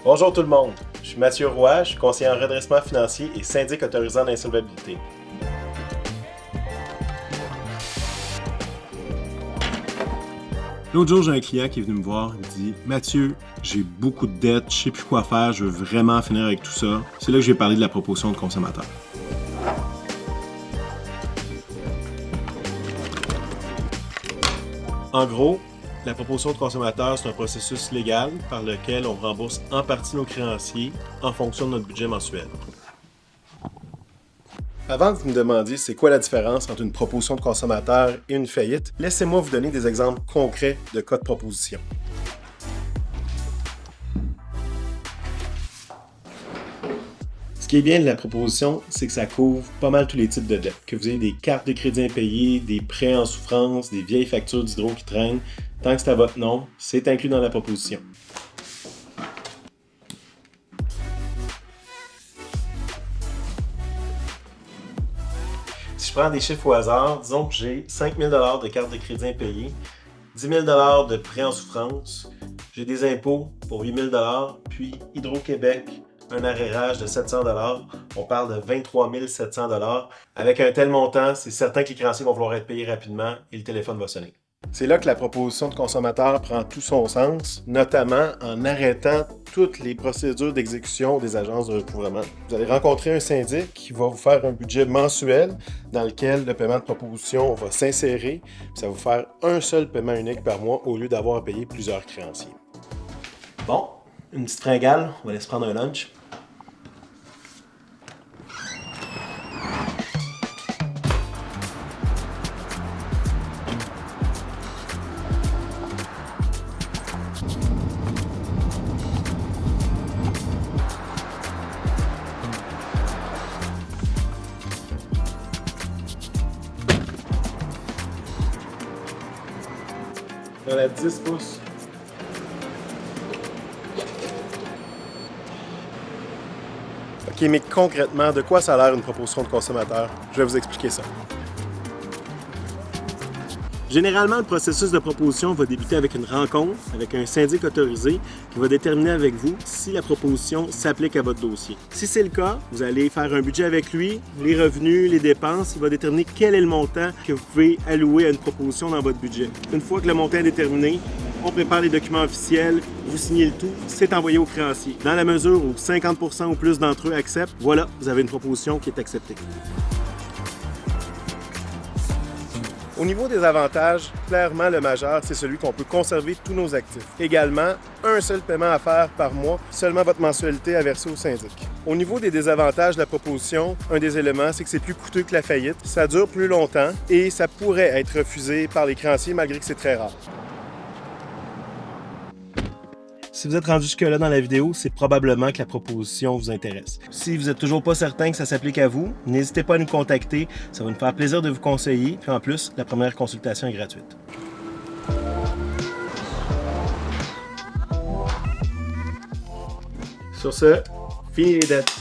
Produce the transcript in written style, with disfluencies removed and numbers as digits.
Bonjour tout le monde, je suis Mathieu Roy, je suis conseiller en redressement financier et syndic autorisant d'insolvabilité. L'autre jour, j'ai un client qui est venu me voir, il me dit « Mathieu, j'ai beaucoup de dettes, je sais plus quoi faire, je veux vraiment finir avec tout ça. » C'est là que j'ai parlé de la proposition de consommateur. En gros, la proposition de consommateur, c'est un processus légal par lequel on rembourse en partie nos créanciers en fonction de notre budget mensuel. Avant que vous me demandiez c'est quoi la différence entre une proposition de consommateur et une faillite, laissez-moi vous donner des exemples concrets de cas de proposition. Ce qui est bien de la proposition, c'est que ça couvre pas mal tous les types de dettes. Que vous ayez des cartes de crédit impayées, des prêts en souffrance, des vieilles factures d'hydro qui traînent, tant que c'est à votre nom, c'est inclus dans la proposition. Si je prends des chiffres au hasard, disons que j'ai 5 000 $ de carte de crédit impayée, 10 000 $ de prêts en souffrance, j'ai des impôts pour 8 000 $, puis Hydro-Québec, un arrérage de 700 $, on parle de 23 700 $. Avec un tel montant, c'est certain que les créanciers vont vouloir être payés rapidement et le téléphone va sonner. C'est là que la proposition de consommateur prend tout son sens, notamment en arrêtant toutes les procédures d'exécution des agences de recouvrement. Vous allez rencontrer un syndic qui va vous faire un budget mensuel dans lequel le paiement de proposition va s'insérer, puis ça va vous faire un seul paiement unique par mois au lieu d'avoir à payer plusieurs créanciers. Bon, une petite fringale, on va aller se prendre un lunch. Dans la 10 pouces. OK, mais concrètement, de quoi ça a l'air une proposition de consommateur? Je vais vous expliquer ça. Généralement, le processus de proposition va débuter avec une rencontre avec un syndic autorisé qui va déterminer avec vous si la proposition s'applique à votre dossier. Si c'est le cas, vous allez faire un budget avec lui, les revenus, les dépenses. Il va déterminer quel est le montant que vous pouvez allouer à une proposition dans votre budget. Une fois que le montant est déterminé, on prépare les documents officiels, vous signez le tout, c'est envoyé aux créanciers. Dans la mesure où 50% ou plus d'entre eux acceptent, voilà, vous avez une proposition qui est acceptée. Au niveau des avantages, clairement le majeur, c'est celui qu'on peut conserver tous nos actifs. Également, un seul paiement à faire par mois, seulement votre mensualité à verser au syndic. Au niveau des désavantages de la proposition, un des éléments, c'est que c'est plus coûteux que la faillite, ça dure plus longtemps et ça pourrait être refusé par les créanciers malgré que c'est très rare. Si vous êtes rendu jusque-là dans la vidéo, c'est probablement que la proposition vous intéresse. Si vous n'êtes toujours pas certain que ça s'applique à vous, n'hésitez pas à nous contacter. Ça va nous faire plaisir de vous conseiller. Puis en plus, la première consultation est gratuite. Sur ce, fini les dettes.